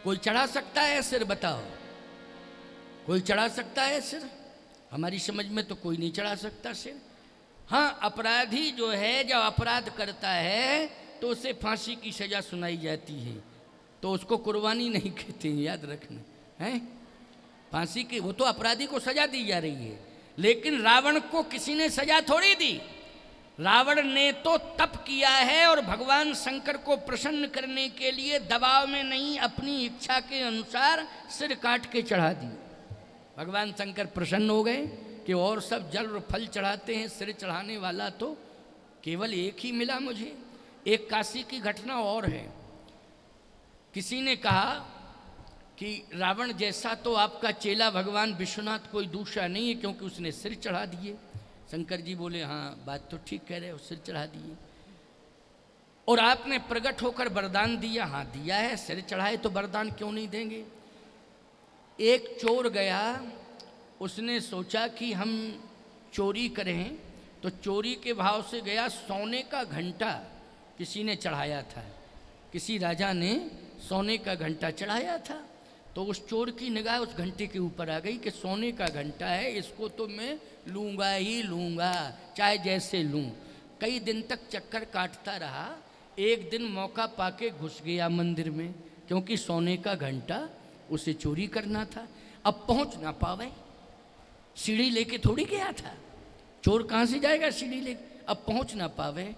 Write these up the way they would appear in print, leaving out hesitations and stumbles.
कोई चढ़ा सकता है सिर? बताओ, कोई चढ़ा सकता है सिर? हमारी समझ में तो कोई नहीं चढ़ा सकता सिर। हाँ, अपराधी जो है जब अपराध करता है तो उसे फांसी की सजा सुनाई जाती है, तो उसको कुर्बानी नहीं कहते हैं, याद रखना है। फांसी की, वो तो अपराधी को सजा दी जा रही है, लेकिन रावण को किसी ने सजा थोड़ी दी। रावण ने तो तप किया है और भगवान शंकर को प्रसन्न करने के लिए दबाव में नहीं, अपनी इच्छा के अनुसार सिर काट के चढ़ा दी। भगवान शंकर प्रसन्न हो गए कि और सब जल और फल चढ़ाते हैं, सिर चढ़ाने वाला तो केवल एक ही मिला मुझे। एक काशी की घटना और है। किसी ने कहा कि रावण जैसा तो आपका चेला भगवान विश्वनाथ कोई दूसरा नहीं है, क्योंकि उसने सिर चढ़ा दिए। शंकर जी बोले, हाँ बात तो ठीक कह रहे हो, सिर चढ़ा दिए। और आपने प्रकट होकर वरदान दिया, हाँ दिया है, सिर चढ़ाए तो वरदान क्यों नहीं देंगे। एक चोर गया, उसने सोचा कि हम चोरी करें, तो चोरी के भाव से गया, सोने का घंटा किसी ने चढ़ाया था, किसी राजा ने सोने का घंटा चढ़ाया था। तो उस चोर की निगाह उस घंटे के ऊपर आ गई कि सोने का घंटा है, इसको तो मैं लूँगा ही लूँगा, चाहे जैसे लूँ। कई दिन तक चक्कर काटता रहा। एक दिन मौका पाके घुस गया मंदिर में, क्योंकि सोने का घंटा उसे चोरी करना था। अब पहुँच ना पावे, सीढ़ी लेके थोड़ी गया था, चोर कहाँ से जाएगा सीढ़ी लेके, अब पहुँच ना पावे।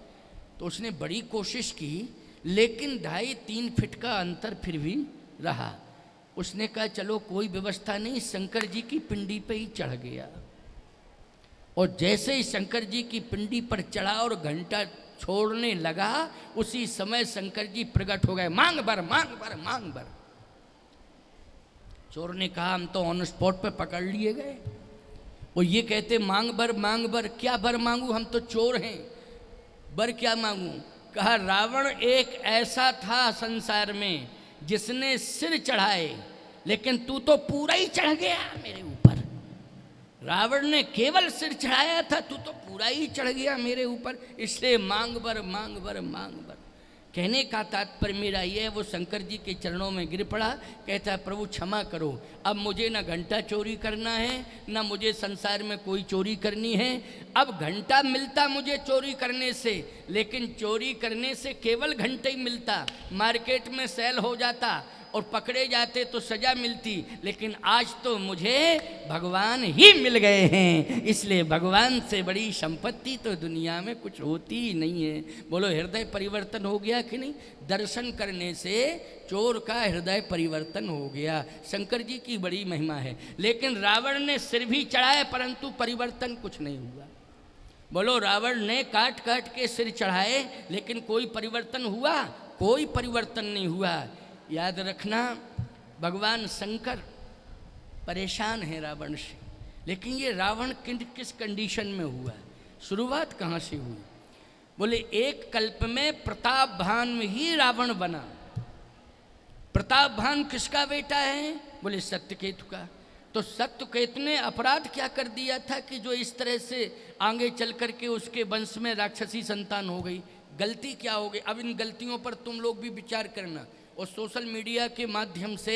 तो उसने बड़ी कोशिश की, लेकिन 2.5-3 फीट का अंतर फिर भी रहा। उसने कहा चलो कोई व्यवस्था नहीं, शंकर जी की पिंडी पे ही चढ़ गया। और जैसे ही शंकर जी की पिंडी पर चढ़ा और घंटा छोड़ने लगा, उसी समय शंकर जी प्रकट हो गए, मांग बर मांग बर मांग बर। चोर ने कहा हम तो ऑन स्पॉट पे पकड़ लिए गए, वो ये कहते मांग बर, क्या बर मांगू, हम तो चोर हैं, बर क्या मांगू। कहा रावण एक ऐसा था संसार में जिसने सिर चढ़ाए, लेकिन तू तो पूरा ही चढ़ गया मेरे ऊपर। रावण ने केवल सिर चढ़ाया था, तू तो पूरा ही चढ़ गया मेरे ऊपर, इसलिए मांग बर मांग बर मांग बर। कहने का तात्पर्य मेरा ये है, वो शंकर जी के चरणों में गिर पड़ा, कहता है प्रभु क्षमा करो, अब मुझे ना घंटा चोरी करना है, ना मुझे संसार में कोई चोरी करनी है। अब घंटा मिलता मुझे चोरी करने से, लेकिन चोरी करने से केवल घंटे ही मिलता, मार्केट में सेल हो जाता और पकड़े जाते तो सजा मिलती, लेकिन आज तो मुझे भगवान ही मिल गए हैं, इसलिए भगवान से बड़ी संपत्ति तो दुनिया में कुछ होती ही नहीं है। बोलो हृदय परिवर्तन हो गया कि नहीं? दर्शन करने से चोर का हृदय परिवर्तन हो गया। शंकर जी की बड़ी महिमा है। लेकिन रावण ने सिर भी चढ़ाया, परंतु परिवर्तन कुछ नहीं हुआ। बोलो रावण ने काट काट के सिर चढ़ाए, लेकिन कोई परिवर्तन हुआ? कोई परिवर्तन नहीं हुआ। याद रखना, भगवान शंकर परेशान है रावण से, लेकिन ये रावण किस कंडीशन में हुआ, शुरुआत कहाँ से हुई? बोले एक कल्प में प्रतापभान ही रावण बना। प्रतापभान किसका बेटा है? बोले सत्यकेतु का। तो सत्यकेतु ने अपराध क्या कर दिया था कि जो इस तरह से आगे चल करके उसके वंश में राक्षसी संतान हो गई? गलती क्या हो गई? अब इन गलतियों पर तुम लोग भी विचार करना, और सोशल मीडिया के माध्यम से,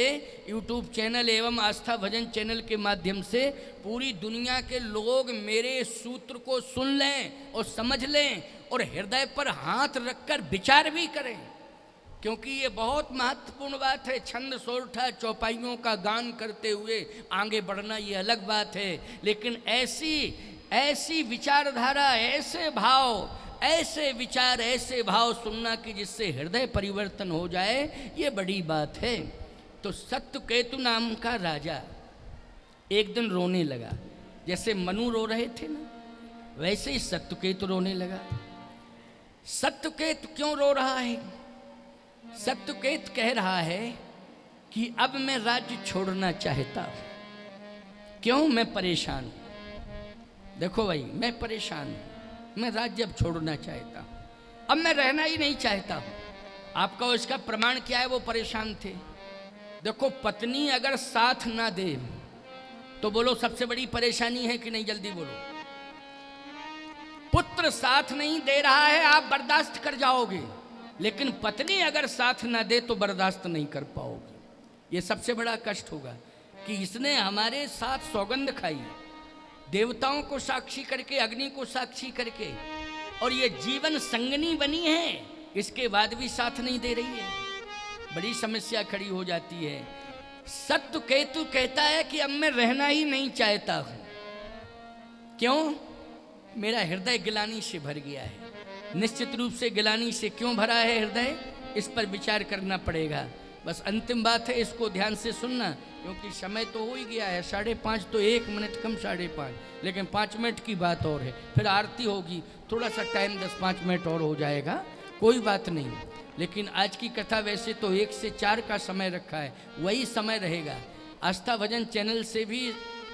यूट्यूब चैनल एवं आस्था भजन चैनल के माध्यम से पूरी दुनिया के लोग मेरे सूत्र को सुन लें और समझ लें और हृदय पर हाथ रखकर विचार भी करें, क्योंकि ये बहुत महत्वपूर्ण बात है। छंद सोरठा चौपाइयों का गान करते हुए आगे बढ़ना ये अलग बात है, लेकिन ऐसी विचारधारा, ऐसे भाव, ऐसे विचार, ऐसे भाव सुनना कि जिससे हृदय परिवर्तन हो जाए, ये बड़ी बात है। तो सत्यकेतु नाम का राजा एक दिन रोने लगा। जैसे मनु रो रहे थे ना, वैसे ही सत्यकेतु रोने लगा। सत्यकेतु क्यों रो रहा है? सत्यकेतु कह रहा है कि अब मैं राज्य छोड़ना चाहता हूं। क्यों? मैं परेशान हूं। देखो भाई, मैं परेशान हूं, मैं राज्य अब छोड़ना चाहता हूं, अब मैं रहना ही नहीं चाहता हूं। आपका इसका प्रमाण क्या है? वो परेशान थे। देखो, पत्नी अगर साथ ना दे तो बोलो सबसे बड़ी परेशानी है कि नहीं? जल्दी बोलो। पुत्र साथ नहीं दे रहा है, आप बर्दाश्त कर जाओगे, लेकिन पत्नी अगर साथ ना दे तो बर्दाश्त नहीं कर पाओगे। ये सबसे बड़ा कष्ट होगा कि इसने हमारे साथ सौगंध खाई, देवताओं को साक्षी करके, अग्नि को साक्षी करके, और ये जीवन संगनी बनी है, इसके बाद भी साथ नहीं दे रही है। बड़ी समस्या खड़ी हो जाती है। सत्य केतु कहता है कि अब मैं रहना ही नहीं चाहता हूं। क्यों? मेरा हृदय गिलानी से भर गया है। निश्चित रूप से गिलानी से क्यों भरा है हृदय, इस पर विचार करना पड़ेगा। बस अंतिम बात है, इसको ध्यान से सुनना, क्योंकि समय तो हो ही गया है 5:30, तो 1 मिनट कम 5:30, लेकिन 5 मिनट की बात और है, फिर आरती होगी, थोड़ा सा टाइम 10-5 मिनट और हो जाएगा, कोई बात नहीं। लेकिन आज की कथा वैसे तो 1 से 4 का समय रखा है, वही समय रहेगा। आस्था भजन चैनल से भी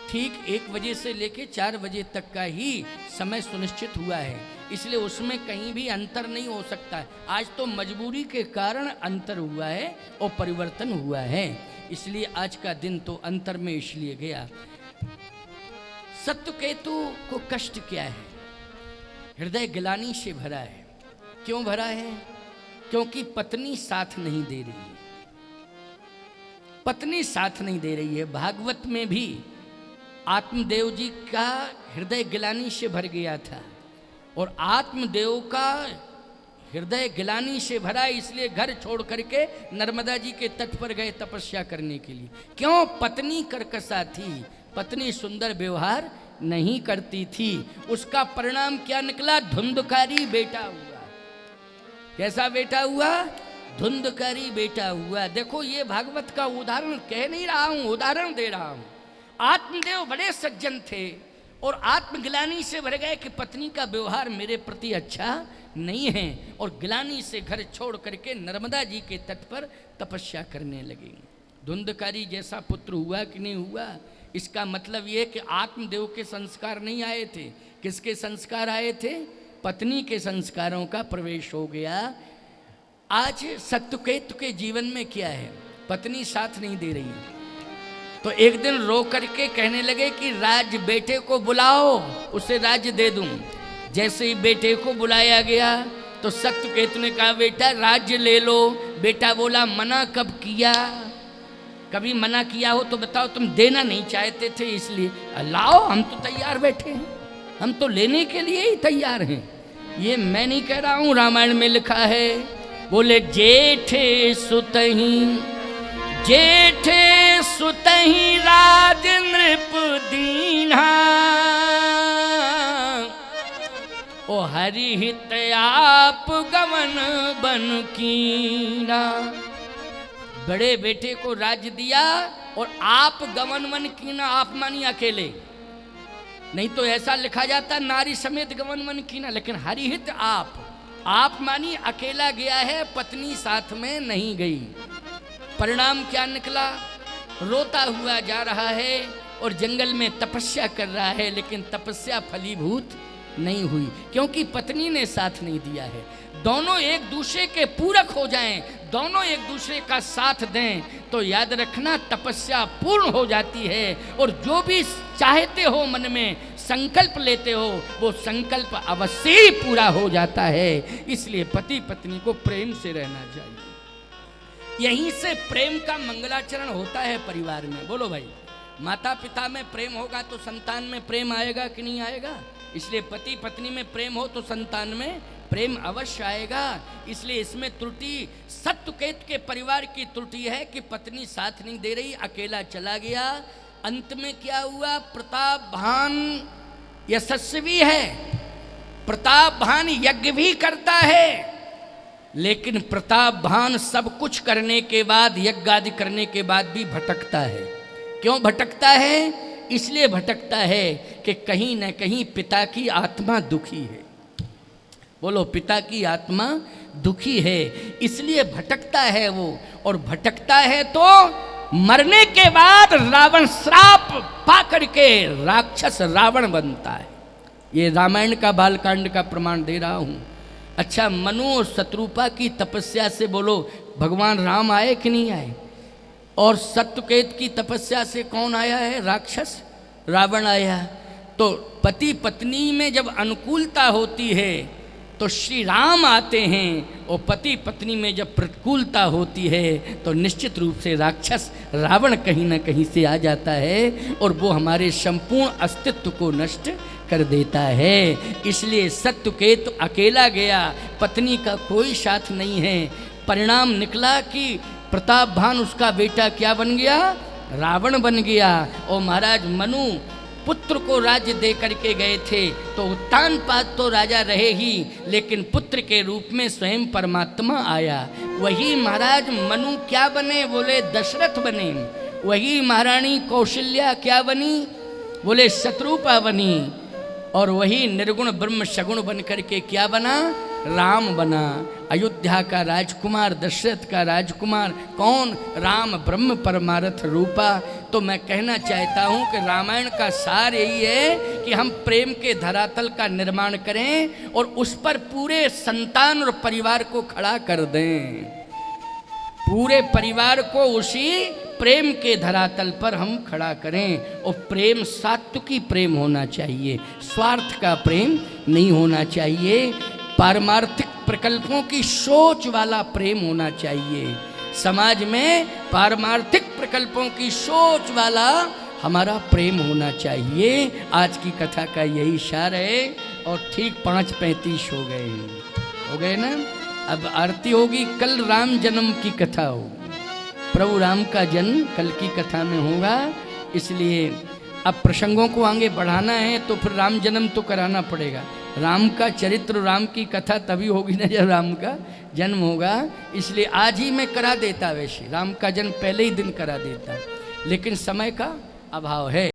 ठीक 1 बजे से लेके 4 बजे तक का ही समय सुनिश्चित हुआ है, इसलिए उसमें कहीं भी अंतर नहीं हो सकता है। आज तो मजबूरी के कारण अंतर हुआ है और परिवर्तन हुआ है, इसलिए आज का दिन तो अंतर में इसलिए गया। सत्यकेतु को कष्ट क्या है? हृदय गिलानी से भरा है। क्यों भरा है? क्योंकि पत्नी साथ नहीं दे रही है। पत्नी साथ नहीं दे रही है। भागवत में भी आत्मदेव जी का हृदय गिलानी से भर गया था, और आत्मदेव का हृदय गिलानी से भरा, इसलिए घर छोड़ करके नर्मदा जी के तट पर गए तपस्या करने के लिए। क्यों? पत्नी कर्कशा थी, पत्नी सुंदर व्यवहार नहीं करती थी। उसका परिणाम क्या निकला? धुंधकारी बेटा हुआ। कैसा बेटा हुआ? धुंधकारी बेटा हुआ। देखो, ये भागवत का उदाहरण कह नहीं रहा हूं, उदाहरण दे रहा हूं। आत्मदेव बड़े सज्जन थे और आत्मगिलानी से भर गए कि पत्नी का व्यवहार मेरे प्रति अच्छा नहीं है, और गिलानी से घर छोड़ करके नर्मदा जी के तट पर तपस्या करने लगे। धुंधकारी जैसा पुत्र हुआ कि नहीं हुआ? इसका मतलब ये कि आत्मदेव के संस्कार नहीं आए थे। किसके संस्कार आए थे? पत्नी के संस्कारों का प्रवेश हो गया। आज सत्यकेतु के जीवन में क्या है? पत्नी साथ नहीं दे रही, तो एक दिन रो करके कहने लगे कि राज बेटे को बुलाओ, उसे राज्य दे दूं। जैसे ही बेटे को बुलाया गया तो सत्यकेतु ने कहा, बेटा राज्य ले लो। बेटा बोला, मना कब किया? कभी मना किया हो तो बताओ, तुम देना नहीं चाहते थे इसलिए। लाओ, हम तो तैयार बैठे हैं, हम तो लेने के लिए ही तैयार हैं। ये मैं नहीं कह रहा हूं, रामायण में लिखा है। बोले, जेठे सुतही, जेठे सुतही राज नृप दीन्हा, ओ हरि हित आप गमन बन कीना। बड़े बेटे को राज्य दिया और आप गमन बन कीना। आप मानी अकेले, नहीं तो ऐसा लिखा जाता नारी समेत गमन मन कीना, लेकिन हरिहित आप मानी अकेला गया है, पत्नी साथ में नहीं गई। परिणाम क्या निकला? रोता हुआ जा रहा है और जंगल में तपस्या कर रहा है, लेकिन तपस्या फलीभूत नहीं हुई, क्योंकि पत्नी ने साथ नहीं दिया है। दोनों एक दूसरे के पूरक हो जाएं, दोनों एक दूसरे का साथ दें, तो याद रखना तपस्या पूर्ण हो जाती है, और जो भी चाहते हो, मन में संकल्प लेते हो, वो संकल्प अवश्य ही पूरा हो जाता है। इसलिए पति पत्नी को प्रेम से रहना चाहिए। यहीं से प्रेम का मंगलाचरण होता है परिवार में। बोलो भाई, माता पिता में प्रेम होगा तो संतान में प्रेम आएगा कि नहीं आएगा? इसलिए पति पत्नी में प्रेम हो तो संतान में प्रेम अवश्य आएगा। इसलिए इसमें त्रुटि सत्यकेतु के परिवार की त्रुटि है कि पत्नी साथ नहीं दे रही, अकेला चला गया। अंत में क्या हुआ? प्रतापभान यशस्वी है, प्रतापभान यज्ञ भी करता है, लेकिन प्रतापभान सब कुछ करने के बाद, यज्ञ आदि करने के बाद भी भटकता है। क्यों भटकता है? इसलिए भटकता है कि कहीं न कहीं पिता की आत्मा दुखी है। बोलो, पिता की आत्मा दुखी है, इसलिए भटकता है वो। और भटकता है तो मरने के बाद रावण श्राप पा करके राक्षस रावण बनता है। ये रामायण का बालकांड का प्रमाण दे रहा हूं। अच्छा, मनु और शत्रुपा की तपस्या से बोलो भगवान राम आए कि नहीं आए? और सत्यकेतु की तपस्या से कौन आया है? राक्षस रावण आया। तो पति पत्नी में जब अनुकूलता होती है तो श्री राम आते हैं और पति पत्नी में जब प्रतिकूलता होती है तो निश्चित रूप से राक्षस रावण कहीं ना कहीं से आ जाता है और वो हमारे संपूर्ण अस्तित्व को नष्ट कर देता है। इसलिए सत्यकेतु अकेला गया, पत्नी का कोई साथ नहीं है। परिणाम निकला कि प्रतापभान उसका बेटा क्या बन गया, रावण बन गया। और महाराज मनु पुत्र को राज्य दे करके गए थे तो उत्तानपाद तो राजा रहे ही, लेकिन पुत्र के रूप में स्वयं परमात्मा आया। वही महाराज मनु क्या बने, बोले दशरथ बने। वही महारानी कौशल्या क्या बनी, बोले शत्रुपा बनी। और वही निर्गुण ब्रह्म सगुण बन करके क्या बना, राम बना। अयोध्या का राजकुमार, दशरथ का राजकुमार कौन, राम ब्रह्म परमार्थ रूपा। तो मैं कहना चाहता हूँ कि रामायण का सार यही है कि हम प्रेम के धरातल का निर्माण करें और उस पर पूरे संतान और परिवार को खड़ा कर दें। पूरे परिवार को उसी प्रेम के धरातल पर हम खड़ा करें। और प्रेम सात्विकी प्रेम होना चाहिए, स्वार्थ का प्रेम नहीं होना चाहिए। पारमार्थिक प्रकल्पों की सोच वाला प्रेम होना चाहिए। समाज में पारमार्थिक प्रकल्पों की सोच वाला हमारा प्रेम होना चाहिए। आज की कथा का यही सार है। और ठीक 5:35 हो गए ना। अब आरती होगी, कल राम जन्म की कथा होगी। प्रभु राम का जन्म कल की कथा में होगा। इसलिए अब प्रसंगों को आगे बढ़ाना है तो फिर राम जन्म तो कराना पड़ेगा। राम का चरित्र, राम की कथा तभी होगी ना जब राम का जन्म होगा। इसलिए आज ही मैं करा देता, वैसे राम का जन्म पहले ही दिन करा देता, लेकिन समय का अभाव है।